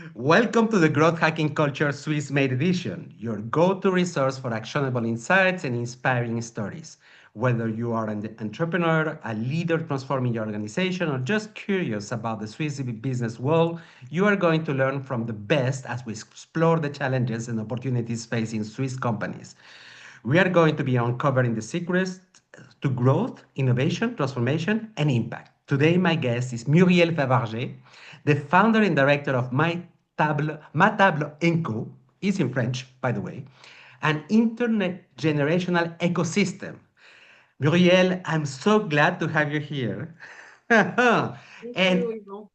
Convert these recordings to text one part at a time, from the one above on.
Welcome to the Growth Hacking Culture Swiss Made Edition, your go to resource for actionable insights and inspiring stories. Whether you are an entrepreneur, a leader transforming your organization, or just curious about the Swiss business world, you are going to learn from the best as we explore the challenges and opportunities facing Swiss companies. We are going to be uncovering the secrets to growth, innovation, transformation, and impact. Today, my guest is Muriel Favarger, the founder and director of Ma Table Co. Is in French, by the way, an internet generational ecosystem. Muriel, I'm so glad to have you here. Thank And you, Yvon.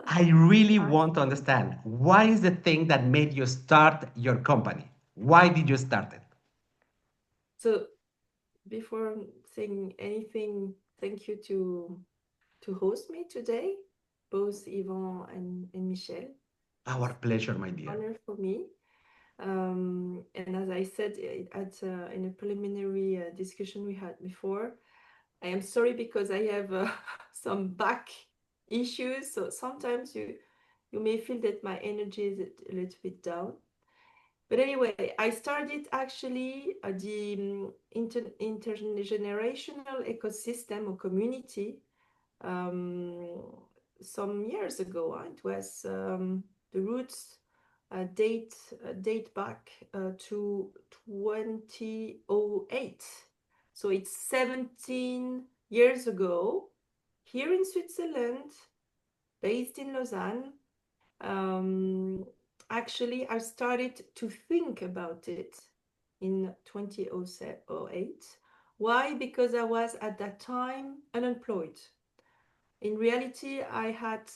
I really Ask want to me. understand what is the thing that made you start your company? Why did you start it? So before saying anything, thank you to host me today, both Yvon and Michel. Our It's pleasure, an my dear. honor for me. And as I said in a preliminary discussion we had before, I am sorry because I have some back issues. So sometimes you may feel that my energy is a little bit down. But anyway, I started actually the intergenerational ecosystem or community um, some years ago. It was the roots date back to 2008. So it's 17 years ago here in Switzerland, based in Lausanne. Um, Actually, I started to think about it in 2008. Why? Because I was at that time unemployed. In reality, I had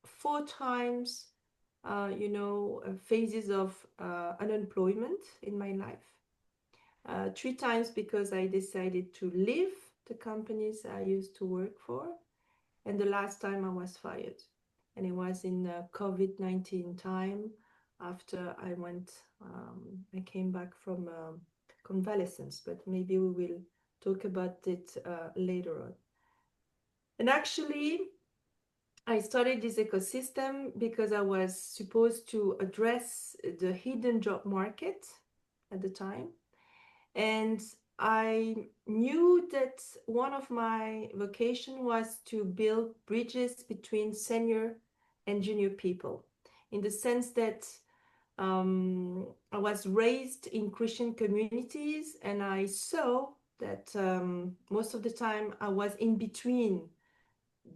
four times, phases of unemployment in my life. Three times because I decided to leave the companies I used to work for, and the last time I was fired. And it was in COVID-19 time after I came back from convalescence, but maybe we will talk about it later on. And actually, I started this ecosystem because I was supposed to address the hidden job market at the time. And I knew that one of my vocation was to build bridges between senior and junior people, in the sense that I was raised in Christian communities, and I saw that most of the time I was in between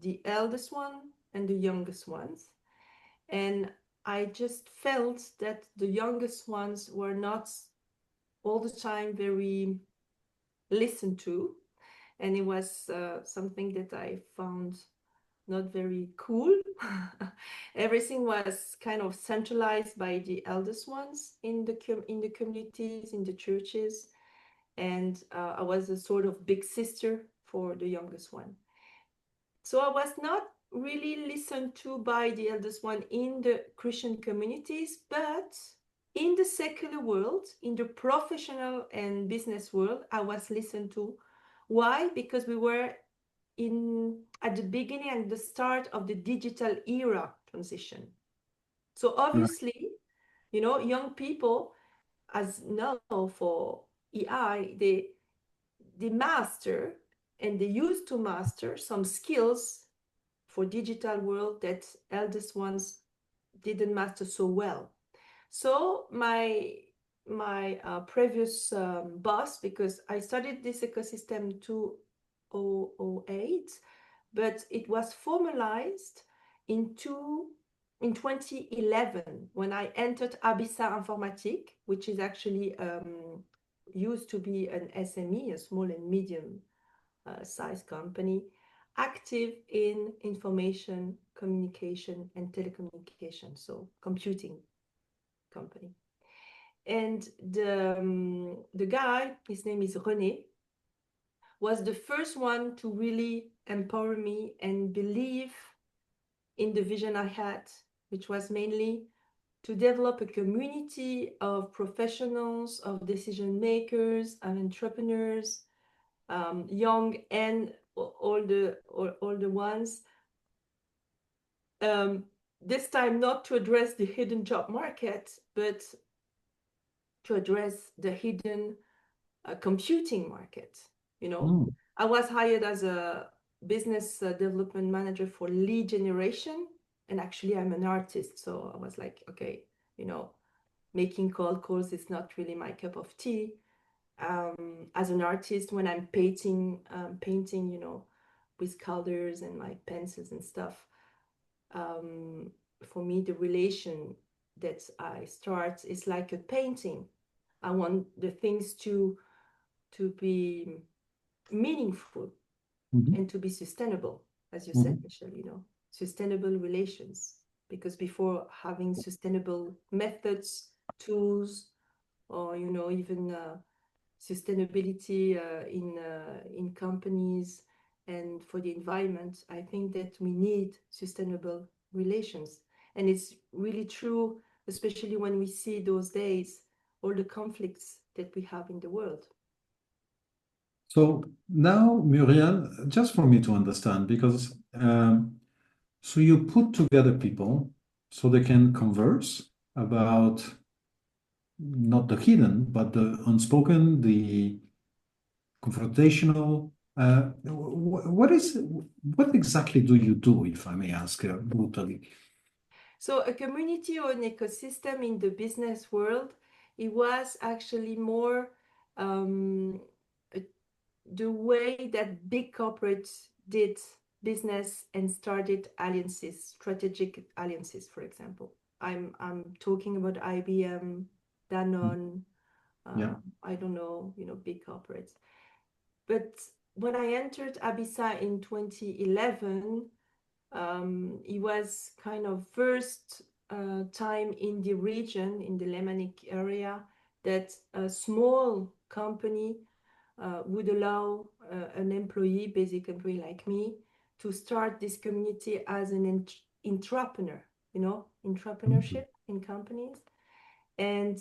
the eldest one and the youngest ones. And I just felt that the youngest ones were not all the time very listened to. And it was something that I found not very cool. Everything was kind of centralized by the eldest ones in the communities, in the churches, and I was a sort of big sister for the youngest one. So I was not really listened to by the eldest one in the Christian communities, but in the secular world, in the professional and business world, I was listened to. Why? Because we were in at the beginning and the start of the digital era transition. So Right. obviously, young people, as now for AI, they master and they used to master some skills for digital world that eldest ones didn't master so well. So my previous boss, because I started this ecosystem 2008, but it was formalized in two in 2011 when I entered Abissa Informatique, which is actually used to be an SME, a small and medium size company, active in information, communication, and telecommunication, so computing company. And the guy, his name is René, was the first one to really empower me and believe in the vision I had, which was mainly to develop a community of professionals, of decision makers, of entrepreneurs, young and all the ones, this time not to address the hidden job market, but to address the hidden computing market. You know, Mm, I was hired as a business development manager for lead generation, and actually I'm an artist, so I was like, okay, you know, making cold calls is not really my cup of tea. As an artist, when I'm painting, you know, with colors and my pencils and stuff, um, for me, the relation that I start is like a painting. I want the things to be meaningful mhm, and to be sustainable, as you said, mhm. Michelle, you know, sustainable relations. Because before having sustainable methods, tools, or, you know, even sustainability in companies and for the environment, I think that we need sustainable relations. And it's really true, especially when we see those days, all the conflicts that we have in the world. So now, Muriel, just for me to understand, because so you put together people so they can converse about not the hidden, but the unspoken, the confrontational. What exactly do you do, if I may ask brutally? So a community or an ecosystem in the business world, it was actually more um, uh, the way that big corporates did business and started alliances, strategic alliances, for example. I'm talking about IBM, Danone, Yeah. I don't know, you know, big corporates. But when I entered Abisa in 2011, it was kind of first time in the region, in the Lemanic area, that a small company would allow an employee, basic employee like me, to start this community as an entrepreneur, you know, Mhm. entrepreneurship in companies. And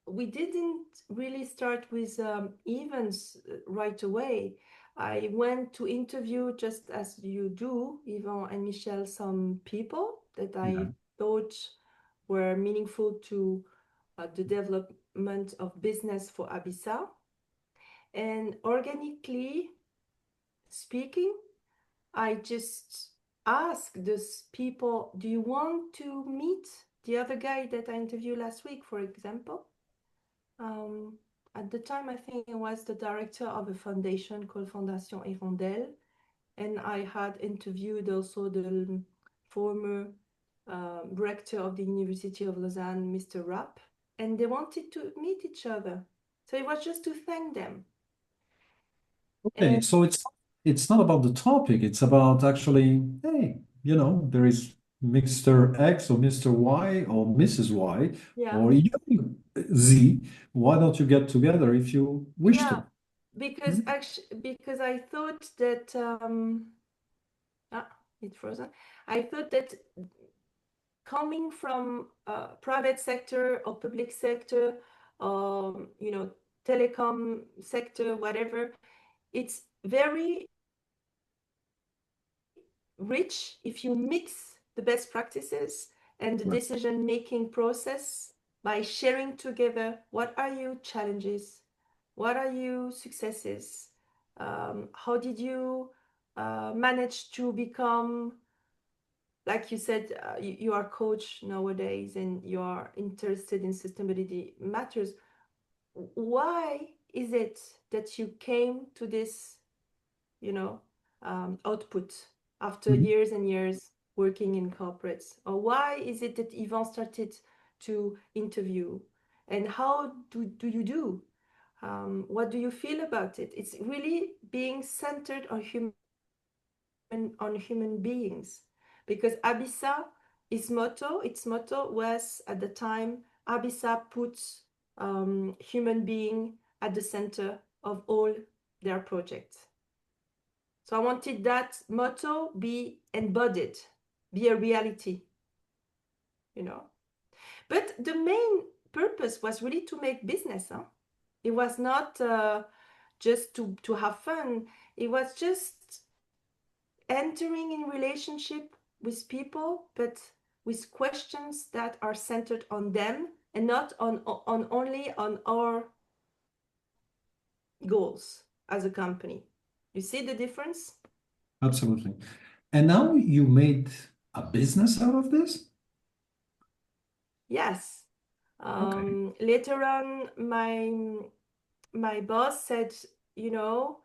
we didn't really start with events right away. I went to interview, just as you do, Yvan and Michel, some people that Yeah. I thought were meaningful to the development of business for Abisa. And organically speaking, I just asked those people, do you want to meet the other guy that I interviewed last week, for example? Um, at the time, I think I was the director of a foundation called Fondation Hirondelle, and I had interviewed also the former rector of the University of Lausanne, Mr. Rapp, and they wanted to meet each other. So it was just to thank them. Okay, And so it's not about the topic, it's about actually, hey, there is Mr. X or Mr. Y or Mrs. Y yeah, or you, Z. Why don't you get together if you wish yeah, to? because Hmm? actually, because I thought that ah, it's frozen. I thought that coming from private sector or public sector, you know, telecom sector, whatever, it's very rich if you mix the best practices and the Right. decision-making process by sharing together what are your challenges, what are your successes, how did you manage to become, like you said, you are a coach nowadays and you are interested in sustainability matters. Why is it that you came to this, you know, output after Mhm. years and years working in corporates? Or why is it that Yvan started to interview? And how do you do? What do you feel about it? It's really being centered on human beings, because Abisa, its motto was at the time, Abisa puts human being at the center of all their projects. So I wanted that motto be embodied, be a reality, you know. But the main purpose was really to make business. Huh? It was not just to have fun. It was just entering in relationship with people, but with questions that are centered on them and not on only on our goals as a company. You see the difference? Absolutely. And now you made a business out of this? Yes. Okay. Later on, my boss said, you know,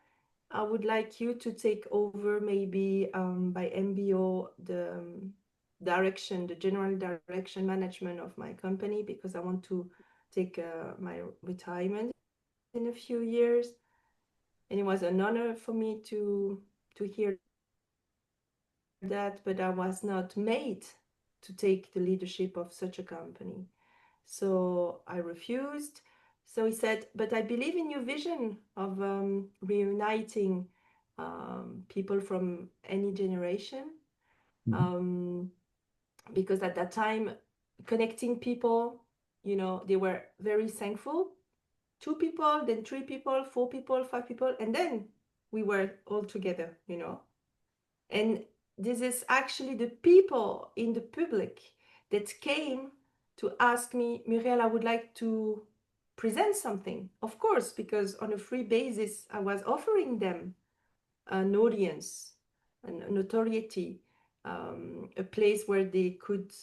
I would like you to take over maybe by MBO the direction, the general direction management of my company, because I want to take my retirement in a few years. And it was an honor for me to hear that, but I was not made to take the leadership of such a company. So I refused. So he said, but I believe in your vision of reuniting people from any generation. Because at that time, connecting people, you know, they were very thankful. 2 people, then 3 people, 4 people, 5 people, and then we were all together, you know. And this is actually the people in the public that came to ask me, Muriel, I would like to present something. Of course, because on a free basis, I was offering them an audience, a notoriety, a place where they could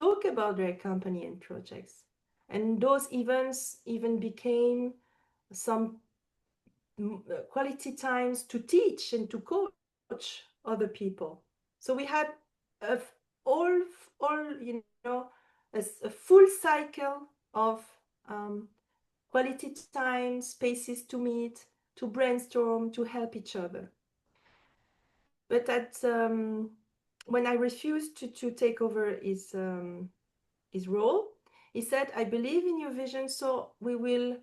talk about their company and projects. And those events even became some quality times to teach and to coach other people. So we had a, all, you know, a full cycle of quality time, spaces to meet, to brainstorm, to help each other. But when I refused to take over his role, he said, I believe in your vision, so we will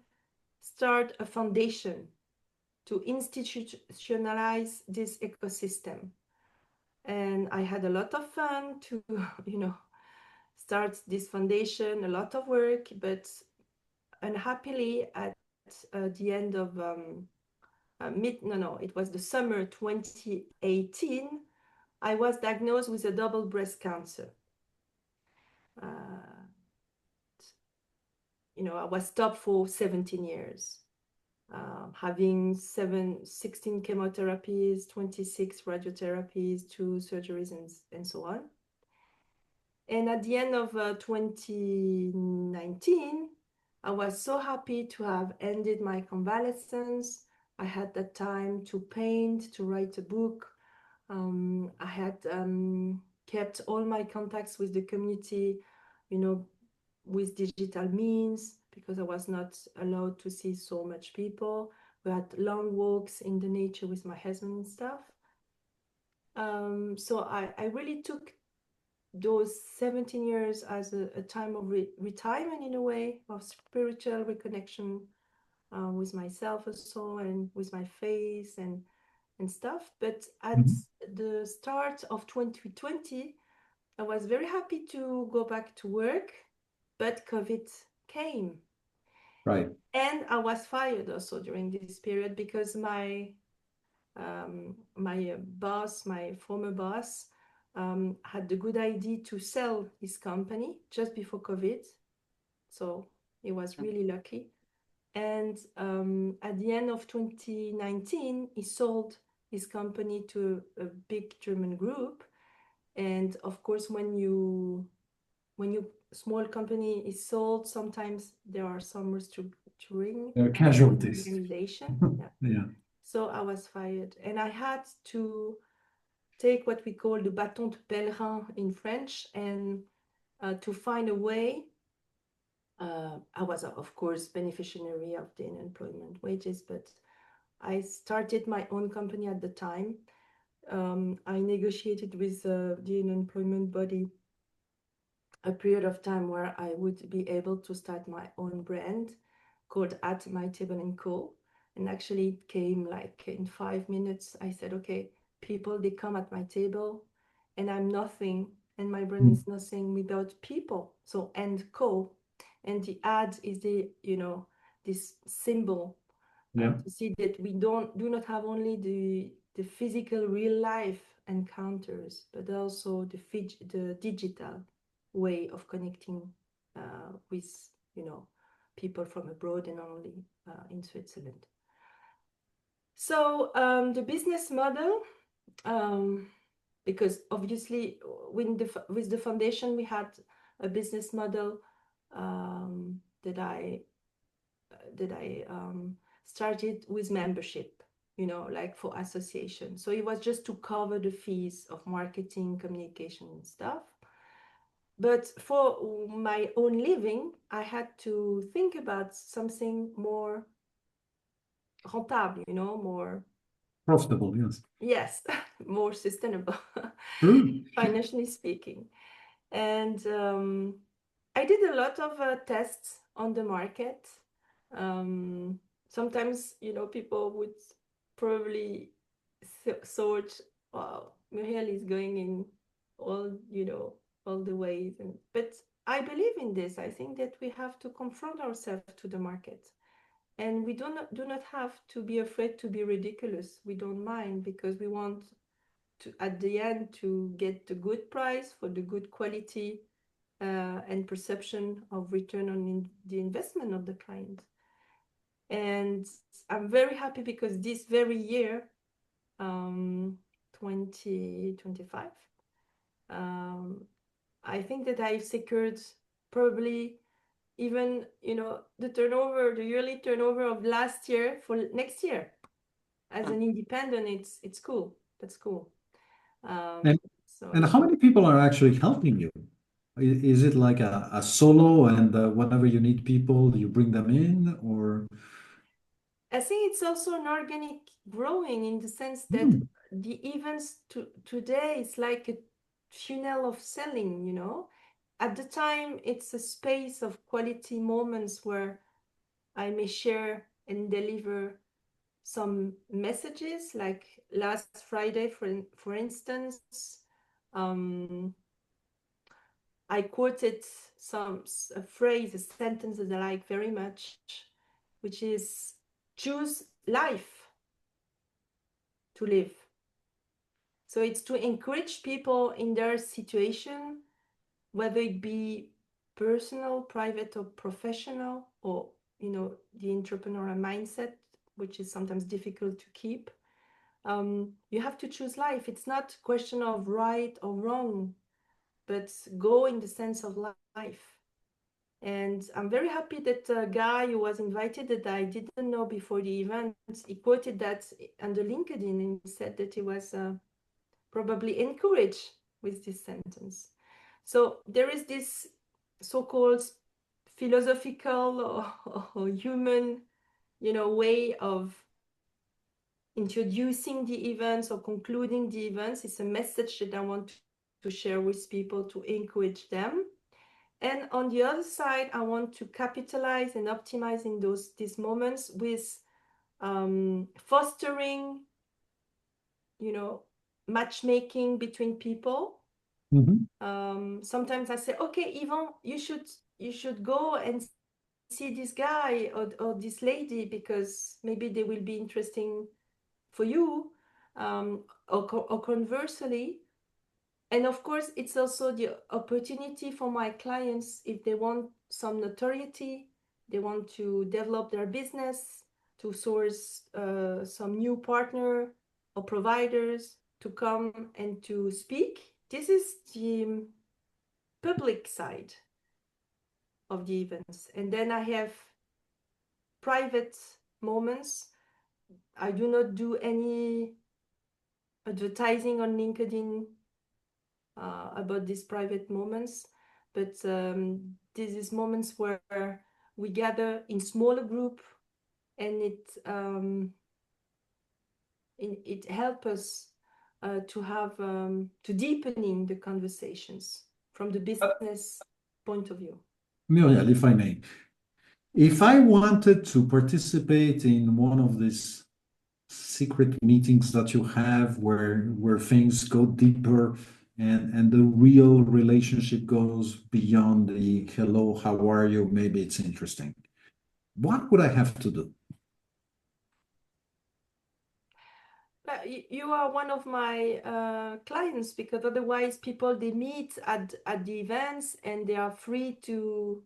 start a foundation to institutionalize this ecosystem. And I had a lot of fun to, you know, start this foundation, a lot of work, but unhappily at the end of it was the summer 2018, I was diagnosed with a double breast cancer. You know, I was stopped for 17 years. Having 16 chemotherapies, 26 radiotherapies, 2 surgeries, and so on. And at the end of 2019, I was so happy to have ended my convalescence. I had that time to paint, to write a book. I had kept all my contacts with the community, you know, with digital means, because I was not allowed to see so much people. We had long walks in the nature with my husband and stuff. So I really took those 17 years as a time of retirement, in a way, of spiritual reconnection with myself also, and with my faith and stuff. But at the start of 2020, I was very happy to go back to work, but COVID came. Right. And I was fired also during this period, because my boss, my former boss, had the good idea to sell his company just before COVID. So he was really lucky. And at the end of 2019, he sold his company to a big German group. And of course, when you small company is sold, sometimes there are some restructuring. Casualties. Organization. Yeah. Yeah. So I was fired, and I had to take what we call the bâton de pèlerin in French, and to find a way. I was, of course, beneficiary of the unemployment wages, but I started my own company at the time. I negotiated with the unemployment body a period of time where I would be able to start my own brand called At My Table and Co. And actually it came like in 5 minutes. I said, okay, people, they come at my table and I'm nothing, and my brand is nothing without people. So, and co. And the ad is the, you know, this symbol to see that we do not have only the physical real life encounters, but also the digital way of connecting with, people from abroad and only in Switzerland. So the business model, because obviously with the foundation we had a business model that I started with membership, like for association. So it was just to cover the fees of marketing, communication, and stuff. But for my own living, I had to think about something more rentable, more Profitable, yes. Yes, more sustainable, True. financially speaking. And I did a lot of tests on the market. Sometimes, people would probably thought, wow, Muriel is going in all, all the ways. But I believe in this. I think that we have to confront ourselves to the market. And we do not have to be afraid to be ridiculous. We don't mind, because we want to, at the end, to get the good price for the good quality and perception of return on the investment of the client. And I'm very happy because this very year, 2025, I think that I've secured probably even, the yearly turnover of last year for next year. As an independent, it's cool. That's cool. And So how many people are actually helping you? Is it like a solo, and whenever you need people, you bring them in, or? I think it's also an organic growing, in the sense that the events today is like a funnel of selling, At the time, it's a space of quality moments where I may share and deliver some messages, like last Friday, for instance. I quoted a phrase, a sentence that I like very much, which is, choose life to live. So it's to encourage people in their situation, whether it be personal, private, or professional, or, the entrepreneurial mindset, which is sometimes difficult to keep. You have to choose life. It's not a question of right or wrong, but go in the sense of life. And I'm very happy that a guy who was invited that I didn't know before the event, he quoted that under LinkedIn, and he said that he was probably encouraged with this sentence. So there is this so-called philosophical or human, way of introducing the events or concluding the events. It's a message that I want to share with people to encourage them. And on the other side, I want to capitalize and optimize in these moments with fostering, matchmaking between people. Sometimes I say, okay, Yvon, you should go and see this guy or this lady, because maybe they will be interesting for you, or conversely. And of course, it's also the opportunity for my clients, if they want some notoriety, they want to develop their business, to source some new partner or providers to come and to speak. This is the public side of the events. And then I have private moments. I do not do any advertising on LinkedIn about these private moments, but this is moments where we gather in smaller group, and it helps us to have to deepening the conversations from the business point of view. Muriel, if I may, if I wanted to participate in one of these secret meetings that you have, where things go deeper, and the real relationship goes beyond the hello, how are you? Maybe it's interesting. What would I have to do? You are one of my clients, because otherwise people, they meet at the events and they are free to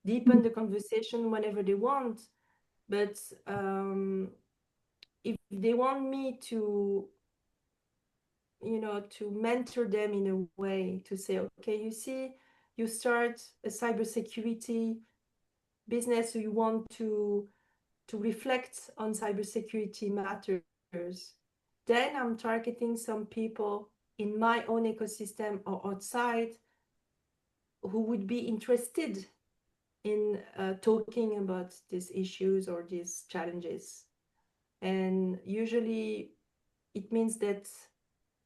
deepen the conversation whenever they want. But if they want me to, to mentor them in a way, to say, okay, you see, you start a cybersecurity business, so you want to reflect on cybersecurity matters, then I'm targeting some people in my own ecosystem or outside who would be interested in talking about these issues or these challenges. And usually it means that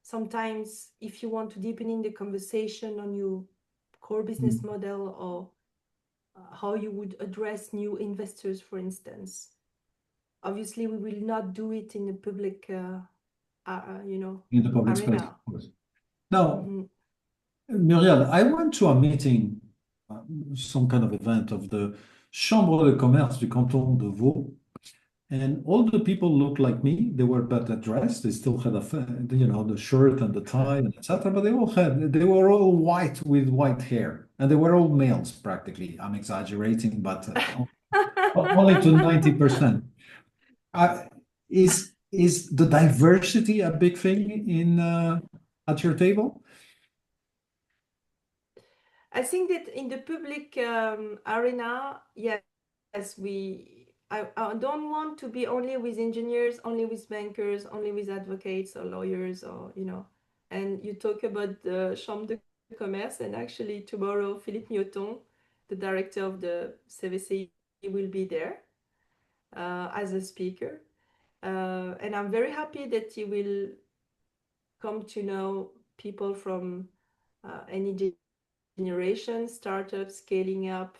sometimes if you want to deepen in the conversation on your core business model, or how you would address new investors, for instance, obviously we will not do it in the public in the public space, arena. of course. Now, Muriel, I went to a meeting, some kind of event of the Chambre de commerce du canton de Vaud, and all the people looked like me. They were better dressed. They still had the shirt and the tie and etc. But they were all white with white hair, and they were all males practically. I'm exaggerating, but only to 90%. Is the diversity a big thing in at your table? I think that in the public arena, yes, I don't want to be only with engineers, only with bankers, only with advocates or lawyers, or and you talk about the Chambre de commerce, and actually tomorrow Philippe Mioton, the director of the CVCI, will be there as a speaker, and I'm very happy that he will come to know people from any generation, startups, scaling up.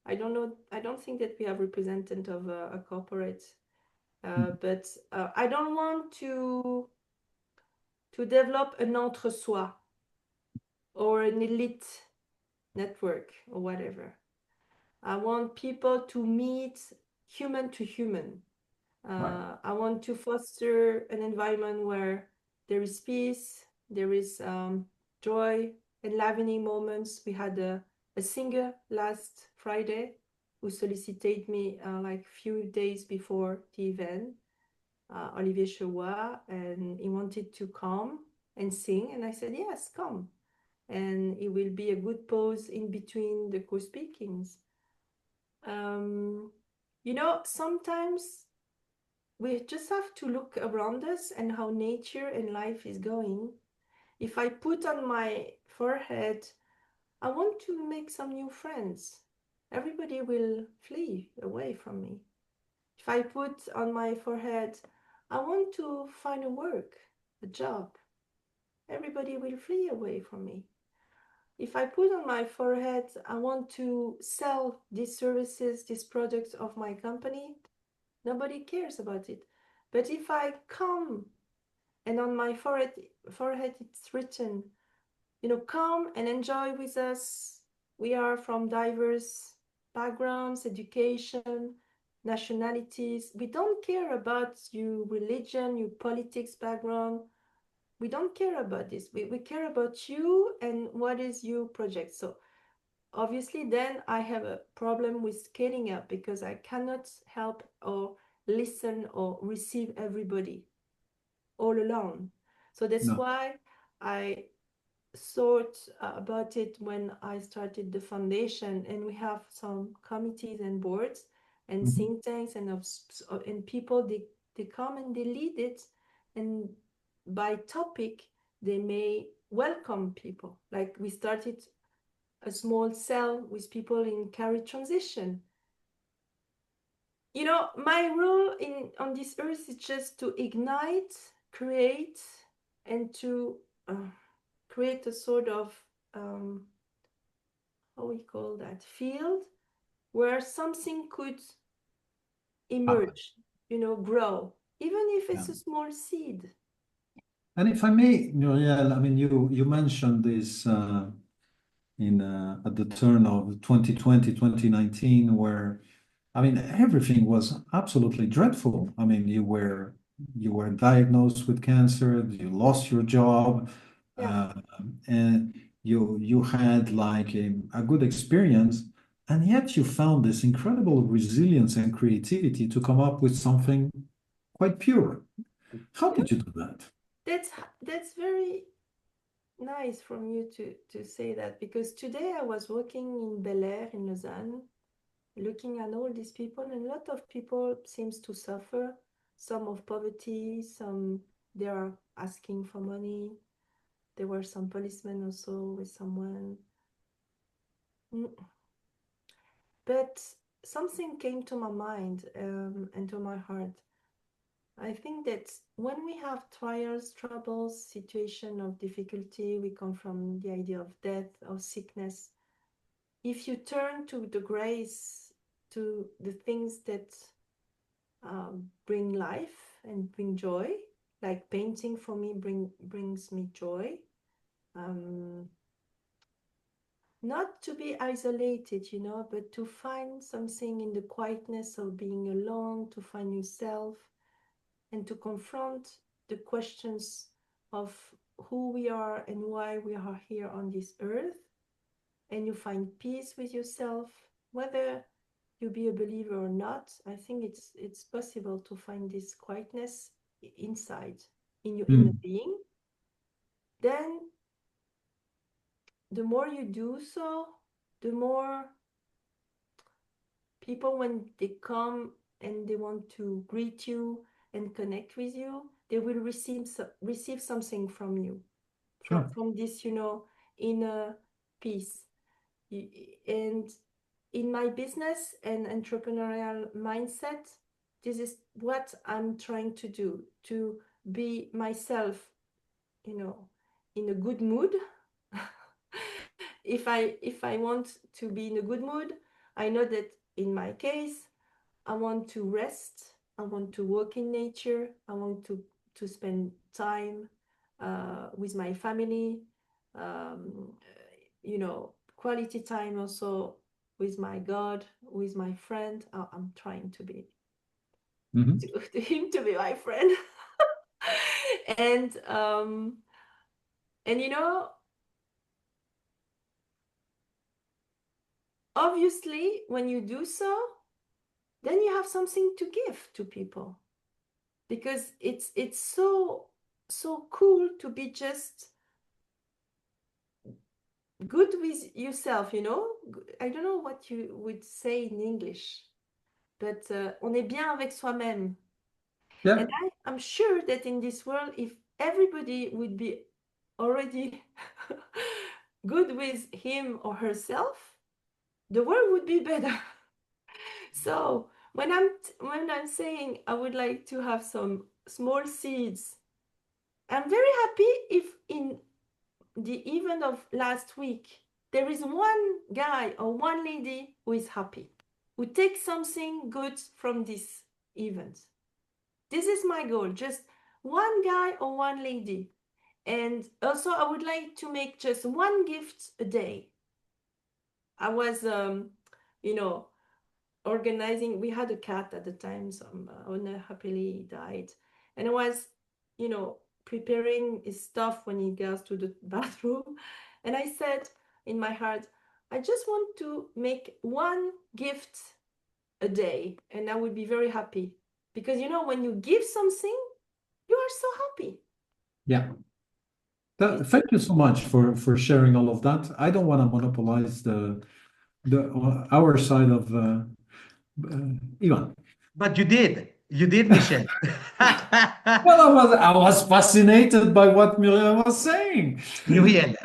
I don't think that we have representative of a corporate, but I don't want to develop an entre-soi or an elite network or whatever. I want people to meet human to human. Right. I want to foster an environment where there is peace, there is joy, enlivening moments. We had a singer last Friday who solicited me like few days before the event, Olivier Chewa, and he wanted to come and sing, and I said, yes, come. And it will be a good pause in between the co-speakings. Sometimes we just have to look around us and how nature and life is going. If I put on my forehead, I want to make some new friends, everybody will flee away from me. If I put on my forehead, I want to find a work, a job, everybody will flee away from me. If I put on my forehead, I want to sell these services, these products of my company, nobody cares about it. But if I come and on my forehead it's written, come and enjoy with us. We are from diverse backgrounds, education, nationalities. We don't care about your religion, your politics background. We don't care about this. We care about you and what is your project. So obviously then I have a problem with scaling up, because I cannot help or listen or receive everybody all alone. So that's why I thought about it when I started the foundation, and we have some committees and boards and think tanks and people, they come and they lead it, and by topic they may welcome people. Like we started a small cell with people in career transition. My role on this earth is just to ignite, create, and to create a sort of how we call that, field where something could emerge, grow, even if it's a small seed. And if I may, Muriel, I mean, you mentioned this at the turn of 2020, 2019, where, I mean, everything was absolutely dreadful. I mean, you were you were diagnosed with cancer, you lost your job, Yeah. and you had like a good experience, and yet you found this incredible resilience and creativity to come up with something quite pure. How Yeah. did you do that? That's very nice from you to say that, because today I was walking in Bel Air in Lausanne, looking at all these people, and a lot of people seems to suffer, some of poverty, some they are asking for money. There were some policemen also with someone. Mm, but something came to my mind and to my heart. I think that when we have trials, troubles, situation of difficulty, we come from the idea of death or sickness. If you turn to the grace, to the things that bring life and bring joy, like painting for me brings me joy. Um, Not to be isolated, but to find something in the quietness of being alone, to find yourself and to confront the questions of who we are and why we are here on this earth. And you find peace with yourself, whether you be a believer or not. I think it's possible to find this quietness inside in your inner Hmm, being. Then the more you do so, the more people, when they come and they want to greet you and connect with you, they will receive something from you, sure. from this inner peace. And in my business and entrepreneurial mindset, this is what I'm trying to do, to be myself, you know in a good mood. If I want to be in a good mood, I know that in my case, I want to rest. I want to work in nature. I want to spend time with my family. Um, Quality time also with my God, with my friend. I'm trying to be Mhm. to him to be my friend. and and obviously, when you do so, then you have something to give to people, because it's so cool to be just good with yourself. I don't know what you would say in English, but on est bien avec soi-même. Yeah, And I'm sure that in this world, if everybody would be already good with him or herself, the world would be better. So when I'm saying I would like to have some small seeds, I'm very happy if in the event of last week there is one guy or one lady who is happy, who takes something good from this event. This is my goal, just one guy or one lady. And also I would like to make just one gift a day. I was you know organizing. We had a cat at the time, some owner happily died, and I was preparing his stuff when he goes to the bathroom, and I said in my heart, I just want to make one gift a day and I would be very happy, because when you give something, you are so happy. yeah. You see? Thank you so much for sharing all of that. I don't want to monopolize the our side of Ivan. But you did, Michel. Well, I was fascinated by what Muriel was saying. Muriel,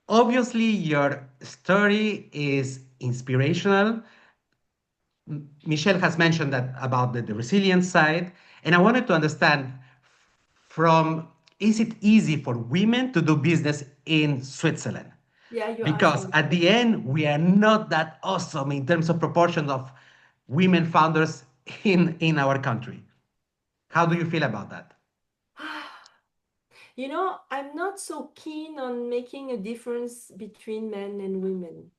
obviously your story is inspirational. Michelle has mentioned that about the resilience side, and I wanted to understand from is it easy for women to do business in Switzerland? Yeah, you asked Because me. at the end, we are not that awesome in terms of proportion of women founders in our country. How do you feel about that? I'm not so keen on making a difference between men and women.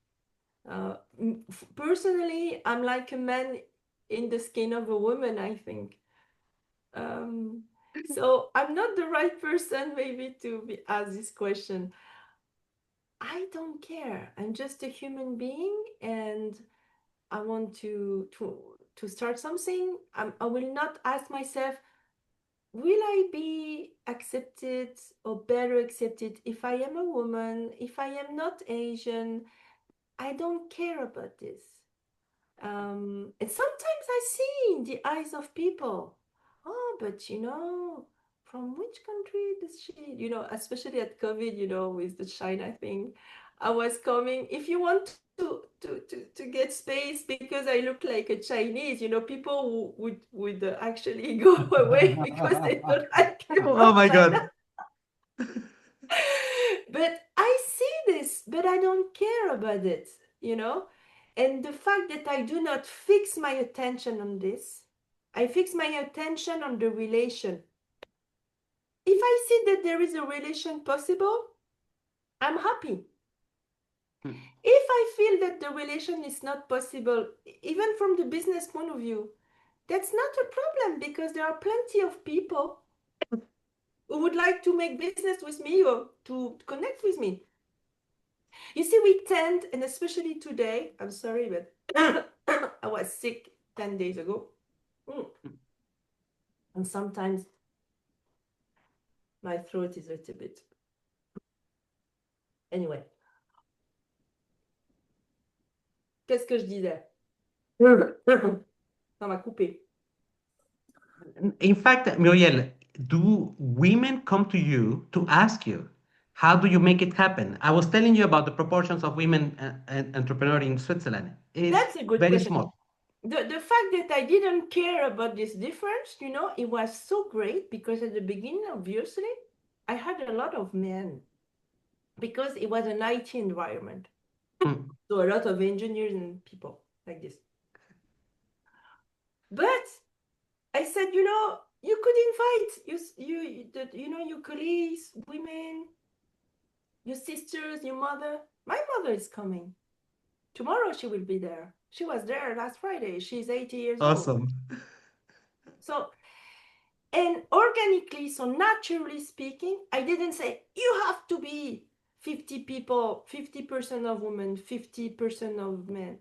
Personally, I'm like a man in the skin of a woman, I think. So I'm not the right person maybe to be asked this question. I don't care. I'm just a human being, and I want to start something. I will not ask myself, will I be accepted or better accepted if I am a woman, if I am not Asian? I don't care about this. And sometimes I see in the eyes of people, oh, but from which country does she, especially at COVID, with the China thing, I was coming. If you want to get space because I look like a Chinese, people would actually go away because they don't like me Oh from my China. God. But I see this, but I don't care about it, you know? And the fact that I do not fix my attention on this, I fix my attention on the relation. If I see that there is a relation possible, I'm happy. If I feel that the relation is not possible, even from the business point of view, that's not a problem because there are plenty of people who would like to make business with me or to connect with me. You see, we tend, and especially today, I'm sorry, but I was sick 10 days ago. And sometimes my throat is a little bit. Anyway. Qu'est-ce que je disais? Ça m'a coupé. In fact, Muriel, do women come to you to ask you, how do you make it happen? I was telling you about the proportions of women entrepreneurs in Switzerland. It is That's a good very question. small. The fact that I didn't care about this difference, it was so great because at the beginning, obviously, I had a lot of men because it was an IT environment. So a lot of engineers and people like this. But I said, you could invite your colleagues, women, your sisters, your mother. My mother is coming. Tomorrow she will be there. She was there last Friday. She's 80 years old. Awesome. So, and organically, so naturally speaking, I didn't say, you have to be 50 people, 50% of women, 50% of men.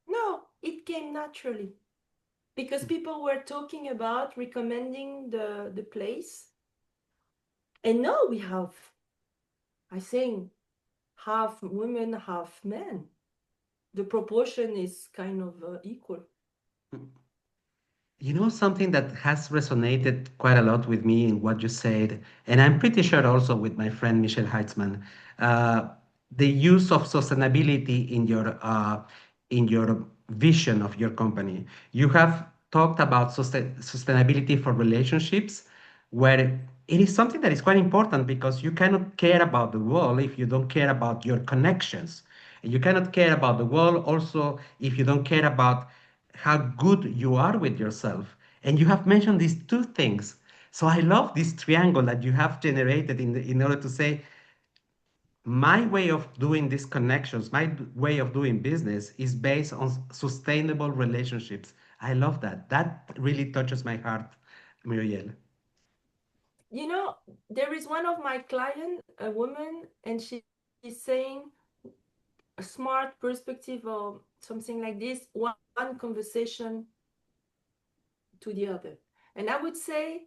No, it came naturally because people were talking about recommending the place. And now we have, I think, half women, half men. The proportion is kind of equal. You know, something that has resonated quite a lot with me in what you said, and I'm pretty sure also with my friend Michelle Heitzman, uh, the use of sustainability in your vision of your company. You have talked about sustainability for relationships, where it is something that is quite important because you cannot care about the world if you don't care about your connections. And you cannot care about the world also if you don't care about how good you are with yourself. And you have mentioned these two things. So I love this triangle that you have generated in order to say, my way of doing these connections, way of doing business is based on sustainable relationships. I love that. That really touches my heart, Muriel. There is one of my clients, a woman, and she's saying a smart perspective or something like this, one conversation to the other. And I would say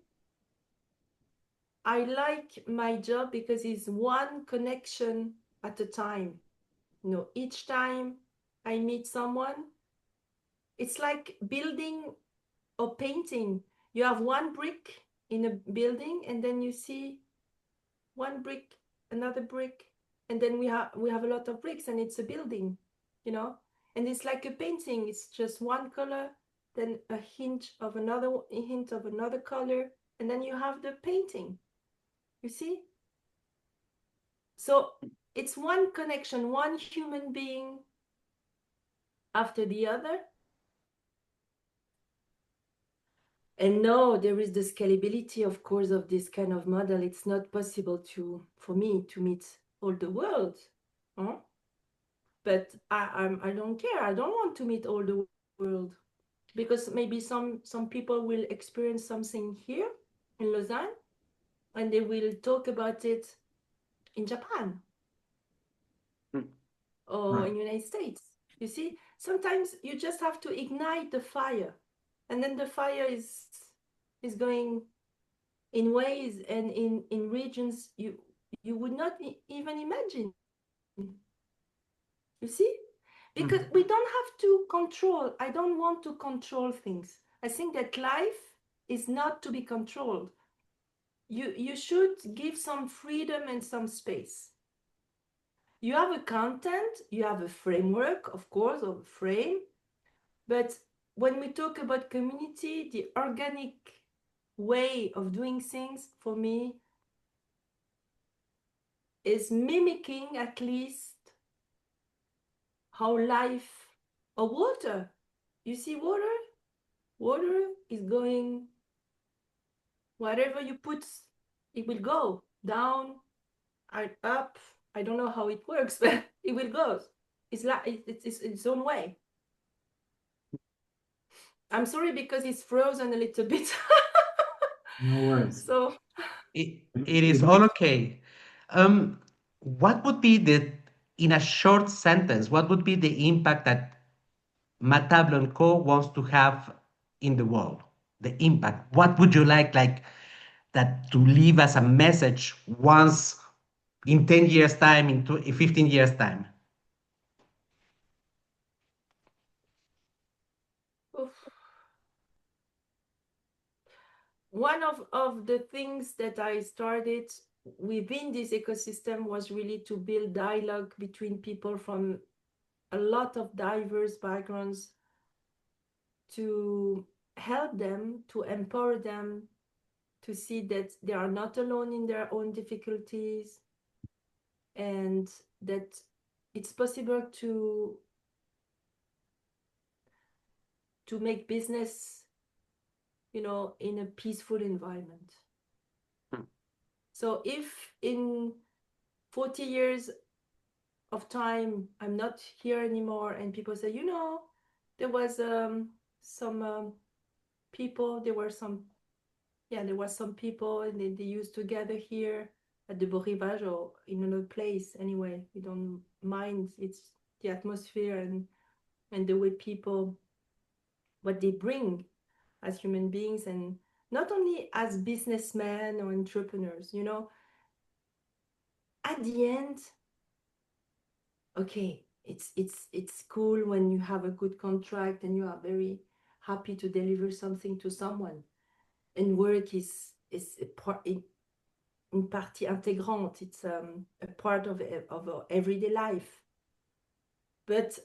I like my job because it's one connection at a time. Each time I meet someone, it's like building or painting. You have one brick in a building, and then you see one brick, another brick, and then we have a lot of bricks, and it's a building, and it's like a painting. It's just one color, then a hint of another color, and then you have the painting. You see? So it's one connection, one human being after the other. And no, there is the scalability, of course, of this kind of model. It's not possible for me to meet all the world. But I don't care. I don't want to meet all the world. because maybe some people will experience something here in Lausanne and they will talk about it in Japan or Right. in United States. You see, sometimes you just have to ignite the fire, and then the fire is going in ways and in regions you would not even imagine. You see, because we don't have to control. I don't want to control things. I think that life is not to be controlled. You should give some freedom and some space. You have a content, you have a framework, of course, or a frame, but when we talk about community, the organic way of doing things for me is mimicking at least how life or water. You see, water is going wherever you put, it will go down and up. I don't know how it works, but it will go. It's like it's its own way. I'm sorry because it's frozen a little bit. No worries. So It is all okay. What would be in a short sentence, what would be the impact that Matable & Co. wants to have in the world? The impact. What would you like that to leave as a message once in 10 years' time, in 15 years' time? one of the things that I started within this ecosystem was really to build dialogue between people from a lot of diverse backgrounds, to help them, to empower them, to see that they are not alone in their own difficulties, and that it's possible to make business, in a peaceful environment. So if in 40 years of time I'm not here anymore and people say, there was some people, there were some people and they used to gather here at the Beau Rivage or in another place anyway. We don't mind. It's the atmosphere and the way people, what they bring as human beings, and not only as businessmen or entrepreneurs, at the end, okay, it's cool when you have a good contract and you are very happy to deliver something to someone, and work is a part in partie intégrante. It's a part of our everyday life. But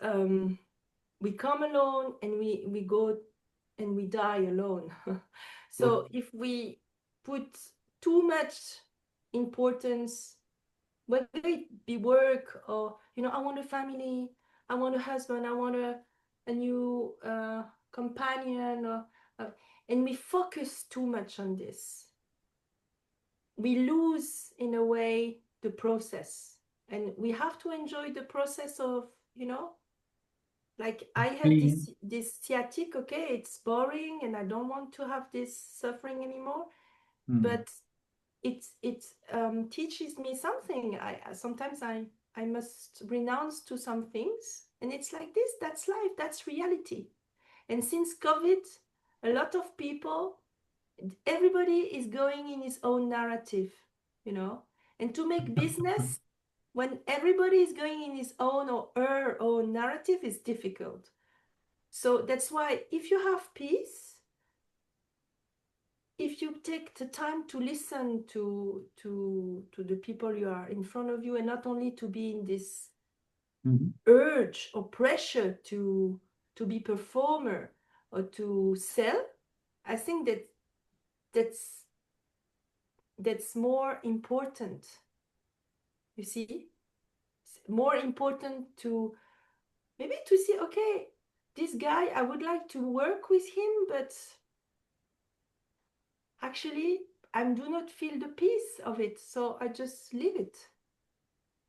we come alone and we go and we die alone. So if we put too much importance, whether it be work or, I want a family, I want a husband, I want a new companion, and we focus too much on this, we lose in a way the process, and we have to enjoy the process of, like I have this sciatic. Okay, it's boring and I don't want to have this suffering anymore. But it teaches me something. Sometimes I must renounce to some things, and it's like this. That's life. That's reality. And since COVID, a lot of people, everybody is going in his own narrative, and to make business when everybody is going in his own or her own narrative is difficult. So that's why if you have peace, if you take the time to listen to the people you are in front of you, and not only to be in this urge or pressure to be performer or to sell, I think that's more important. You see, it's more important to maybe to see, okay, this guy, I would like to work with him, but actually I do not feel the peace of it, so I just leave it.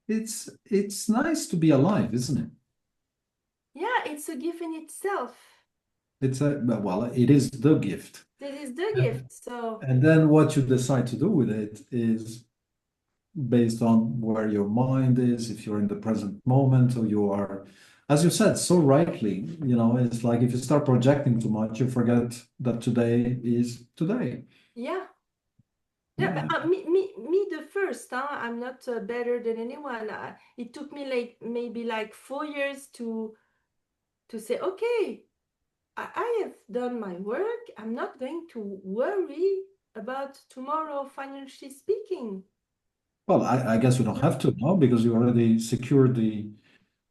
It's nice to be alive, isn't it? Yeah, it's a gift in itself. It is the gift. This is the And, gift. So and then what you decide to do with it is based on where your mind is, if you're in the present moment or you are, as you said so rightly, it's like if you start projecting too much, you forget that today is today. yeah. Yeah, but me the first, huh? I'm not better than anyone. It took me like maybe like 4 years to say, okay, I have done my work. I'm not going to worry about tomorrow, financially speaking. Well, I guess you don't have to now because you already secured the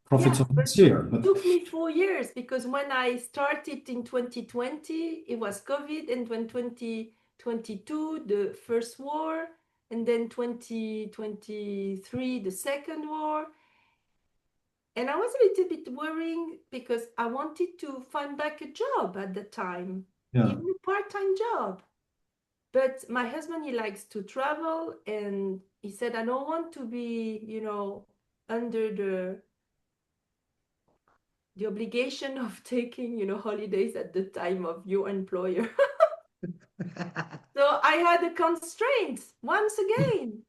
profits Yeah, of but this year. it But took me 4 years because when I started in 2020, it was COVID, and when 2022, the first war, and then 2023, the second war. And I was a little bit worrying because I wanted to find back a job at the time, yeah, even a part-time job. But my husband, he likes to travel, and he said, I don't want to be, under the obligation of taking, holidays at the time of your employer. So I had a constraint once again.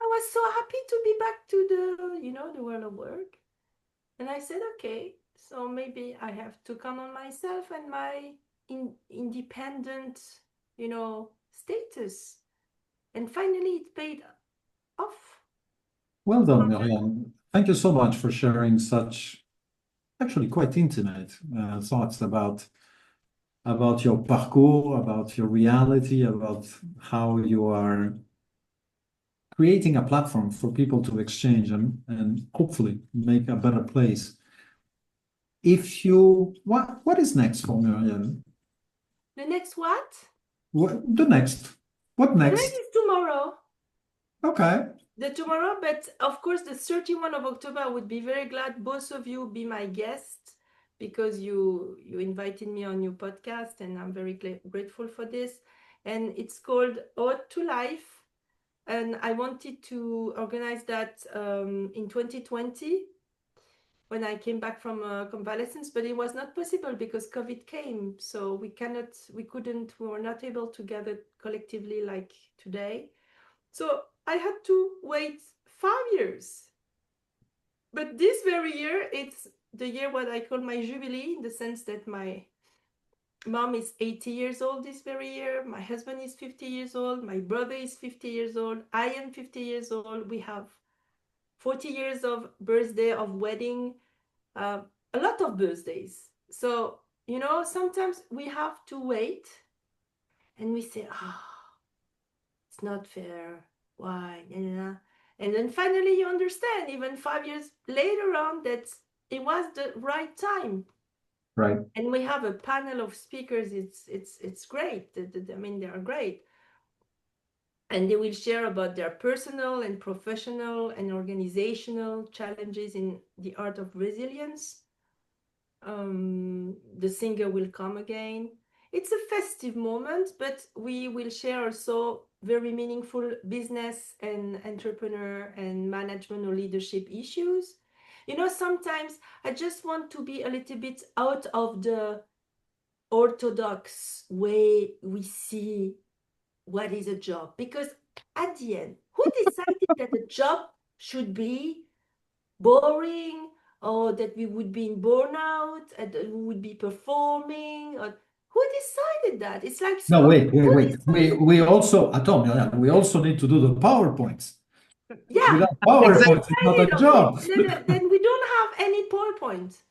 I was so happy to be back to the world of work. And I said, okay, so maybe I have to come on myself and my independent, status. And finally it paid off. well done, Miriam. Thank you so much for sharing such actually quite intimate thoughts about your parcours, about your reality, about how you are creating a platform for people to exchange and hopefully make a better place. What is next for Miriam? The next what? The next? What The next next? is tomorrow. Okay. The tomorrow, but of course the 31st of October, I would be very glad both of you be my guests because you invited me on your podcast, and I'm very grateful for this. And it's called Ode to Life. And I wanted to organize that in 2020 when I came back from convalescence, but it was not possible because COVID came. So we were not able to gather collectively like today. So I had to wait 5 years. But this very year, it's the year what I call my jubilee, in the sense that my mom is 80 years old this very year. My husband is 50 years old. My brother is 50 years old. I am 50 years old. We have 40 years of birthday, of wedding, a lot of birthdays. So, sometimes we have to wait and we say, it's not fair. Why? And then finally you understand, even 5 years later on, that it was the right time. Right. And we have a panel of speakers. It's great. I mean, they are great. And they will share about their personal and professional and organizational challenges in the art of resilience. The singer will come again. It's a festive moment, but we will share also very meaningful business and entrepreneur and management or leadership issues. Sometimes I just want to be a little bit out of the orthodox way we see what is a job, because at the end, who decided that a job should be boring, or that we would be in burnout and that we would be performing? Or who decided that? It's like No, wait. who We also, Atom, we also need to do the PowerPoints. yeah, Without Exactly. PowerPoint, it's not a job. then we don't have any PowerPoint.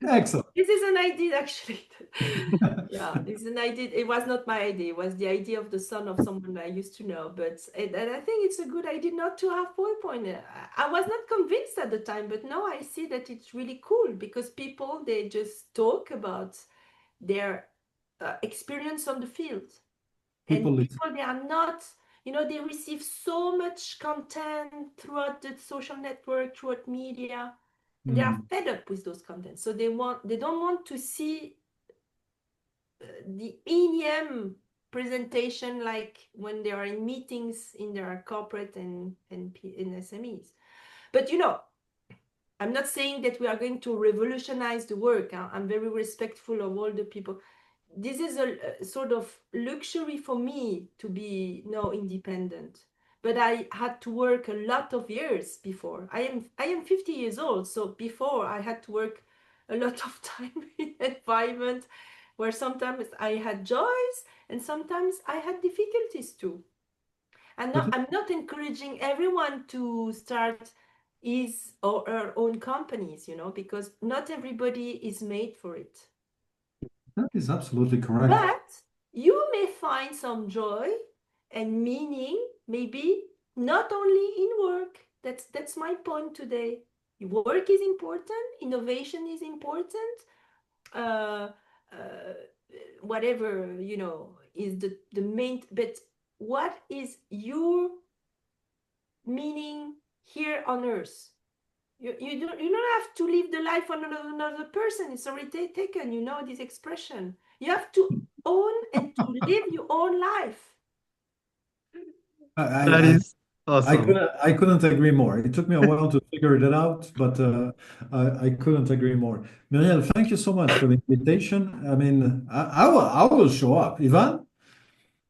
Excellent. This is an idea, actually. Yeah, this is an idea. It was not my idea. It was the idea of the son of someone I used to know. But and I think it's a good idea not to have PowerPoint. I was not convinced at the time, but now I see that it's really cool because people, they just talk about their experience on the field. People And listen. people, they are not, they receive so much content throughout the social network, throughout media, and they are fed up with those contents. So they don't want to see the EM presentation like when they are in meetings in their corporate and in SMEs. But I'm not saying that we are going to revolutionize the work. I'm very respectful of all the people. This is a sort of luxury for me to be no independent. But I had to work a lot of years before. I am 50 years old, so before I had to work a lot of time in environment where sometimes I had joys and sometimes I had difficulties too. And But I'm not encouraging everyone to start his or her own companies, because not everybody is made for it. that is absolutely correct. But you may find some joy and meaning, maybe not only in work. That's my point today. Work is important, innovation is important, uh, uh, whatever is the main. But what is your meaning here on earth? You don't have to live the life of another person. It's already taken. You know this expression. You have to own and to live your own life. I, That I, is awesome. I couldn't agree more. It took me a while to figure it out, but I couldn't agree more. Muriel, thank you so much for the invitation. I mean, I will show up. Ivan?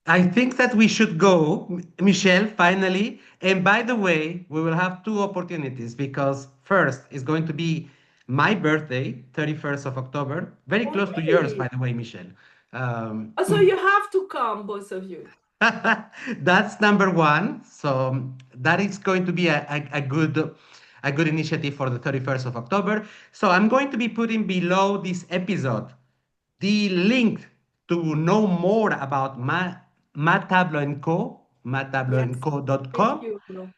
I think that we should go, Michelle, finally. And by the way, we will have two opportunities because first is going to be my birthday, 31st of October, very Oh, close to yours, by really? the way, Michelle. Um, Oh, so you have to come, both of you. that's number one. So that is going to be a good initiative for the 31st of October. So I'm going to be putting below this episode the link to know more about Matablo and Co, Yes. Thank matabloandco.com. you, Flo.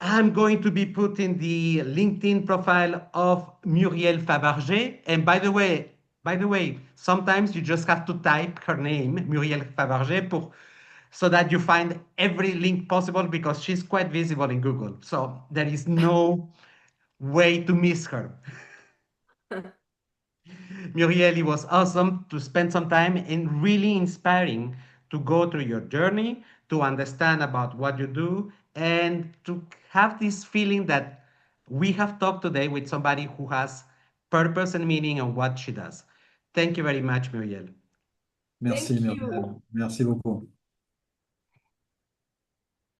I'm going to be putting the LinkedIn profile of Muriel Favarger. And by the way, sometimes you just have to type her name, Muriel Favarger, so that you find every link possible because she's quite visible in Google. So there is no way to miss her. Muriel, it was awesome to spend some time and really inspiring to go through your journey, to understand about what you do, and to have this feeling that we have talked today with somebody who has purpose and meaning on what she does. Thank you very much, Muriel. Merci, Thank you. Muriel. Merci beaucoup.